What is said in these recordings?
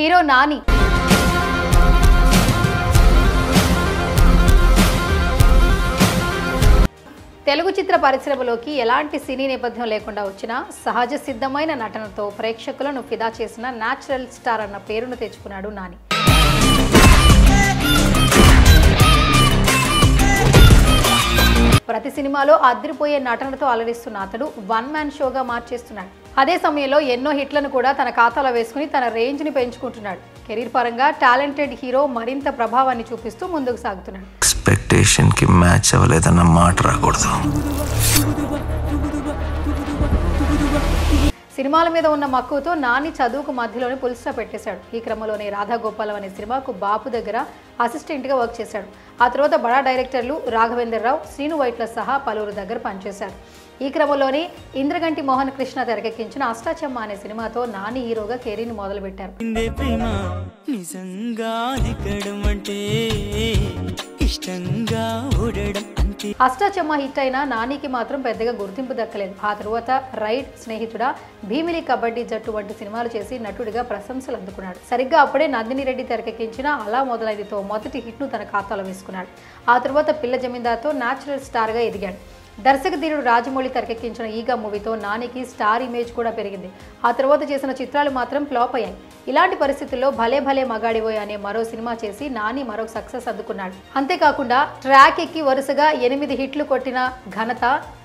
Hero Nani Telugu చిత్ర పరిశ్రమలోకి ఎలాంటి సినీ నేపథ్యం లేకుండా వచ్చిన సహజ సిద్ధమైన నటనతో ప్రేక్షకులను ఫిదా చేసిన న్యాచురల్ స్టార్ అన్న పేరును తెచ్చుకున్నాడు నాని. ప్రతి సినిమాలో అదిరిపోయే నటనతో అలరిస్తున్న అతడు వన్ మ్యాన్ షోగా మార్చేస్తున్నాడు. అదే సమయంలో ఎన్నో హిట్లను కూడా తన ఖాతాలో వేసుకుని తన రేంజ్ ని పెంచుకుంటున్నాడు. కెరీర్ పరంగా టాలెంటెడ్ హీరో మరింత ప్రభావాన్ని చూపిస్తూ ముందుకు సాగుతున్నాడు. ఎక్స్పెక్టేషన్ కి మ్యాచ్ అవ్వలేదన్న మాట రాకూడదు. సినిమాల మీద ఉన్న మక్కువతో నాని చదువుకు మధ్యలోనే పుల్ స్టాప్ పెట్టేశాడు. ఈ క్రమంలోనే రాధా గోపాలం అనే సినిమాకు బాపు దగ్గర అసిస్టెంట్గా వర్క్ చేశాడు. ఆ తర్వాత బడా డైరెక్టర్లు రాఘవేంద్రరావు, శ్రీను వైట్ల సహా పలువురు దగ్గర పనిచేశారు. ఈ క్రమంలోనే ఇంద్రగంటి మోహన్ కృష్ణ తెరకెక్కించిన అష్టాచెమ్మ అనే సినిమాతో నాని హీరోగా కెరీర్ని మొదలుపెట్టారు. అష్టాచెమ్మ హిట్ అయినా నానికి మాత్రం పెద్దగా గుర్తింపు దక్కలేదు. ఆ తరువాత రైడ్, స్నేహితుడా, భీమిలి కబడ్డీ జట్టు వంటి సినిమాలు చేసి నటుడిగా ప్రశంసలు అందుకున్నాడు. సరిగ్గా అప్పుడే నందిని రెడ్డి తెరకెక్కించిన అలా మొదలైనతో మొదటి హిట్ను తన ఖాతాలో వేసుకున్నాడు. ఆ తరువాత పిల్ల జమీందార్తో న్యాచురల్ స్టార్గా ఎదిగాడు. దర్శకధీరుడు రాజమౌళి తెరకెక్కించిన ఈగా మూవీతో నానికి స్టార్ ఇమేజ్ కూడా పెరిగింది. ఆ తర్వాత చేసిన చిత్రాలు మాత్రం ఫ్లాప్ అయ్యాయి. ఇలాంటి పరిస్థితుల్లో భలే భలే మగాడివోయ్ అనే మరో సినిమా చేసి నాని మరో సక్సెస్ అందుకున్నాడు. అంతేకాకుండా ట్రాక్ ఎక్కి వరుసగా 8 హిట్లు కొట్టిన ఘనత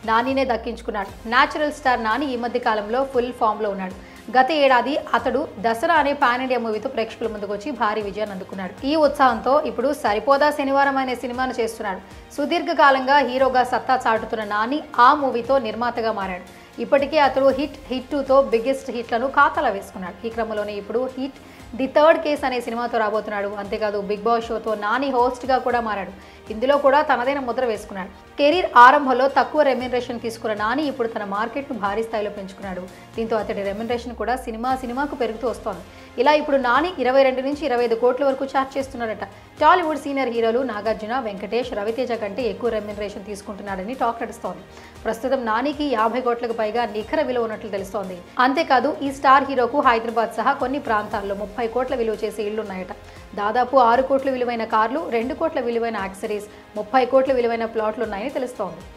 నానినే దక్కించుకున్నాడు. న్యాచురల్ స్టార్ నాని ఈ మధ్య కాలంలో ఫుల్ ఫామ్ లో ఉన్నాడు. గత ఏడాది అతడు దసరా అనే పాన్ ఇండియా మూవీతో ప్రేక్షకుల ముందుకు వచ్చి భారీ విజయాన్ని అందుకున్నాడు. ఈ ఉత్సాహంతో ఇప్పుడు సరిపోదా శనివారం అనే సినిమాను చేస్తున్నాడు. సుదీర్ఘకాలంగా హీరోగా సత్తా చాటుతున్న నాని ఆ మూవీతో నిర్మాతగా మారాడు. ఇప్పటికే అతడు హిట్ 2తో బిగ్గెస్ట్ హిట్లను ఖాతాలో వేసుకున్నాడు. ఈ క్రమంలోనే ఇప్పుడు హిట్ ది థర్డ్ కేస్ అనే సినిమాతో రాబోతున్నాడు. అంతేకాదు బిగ్ బాస్ షోతో నాని హోస్ట్గా కూడా మారాడు. ఇందులో కూడా తనదైన ముద్ర వేసుకున్నాడు. కెరీర్ ఆరంభంలో తక్కువ రెమ్యునరేషన్ తీసుకున్న నాని ఇప్పుడు తన మార్కెట్ను భారీ స్థాయిలో పెంచుకున్నాడు. దీంతో అతడి రెమ్యునరేషన్ కూడా సినిమాకు పెరుగుతూ వస్తోంది. ఇలా ఇప్పుడు నాని 22 నుంచి 25 కోట్ల వరకు చార్జ్ చేస్తున్నాడట. టాలీవుడ్ సీనియర్ హీరోలు నాగార్జున, వెంకటేష్, రవితేజ కంటే ఎక్కువ రెమ్యునరేషన్ తీసుకుంటున్నాడని టాక్ నడుస్తోంది. ప్రస్తుతం నానికి 50 కోట్లకు పైగా నిఖర విలువ ఉన్నట్లు తెలుస్తోంది. అంతేకాదు ఈ స్టార్ హీరోకు హైదరాబాద్ సహా కొన్ని ప్రాంతాల్లో 30 కోట్ల విలువ చేసే ఇళ్లున్నాయట. దాదాపు 6 కోట్ల విలువైన కార్లు, 2 కోట్ల విలువైన యాక్సరీస్, 30 కోట్ల విలువైన ప్లాట్లు ఉన్నాయని తెలుస్తోంది.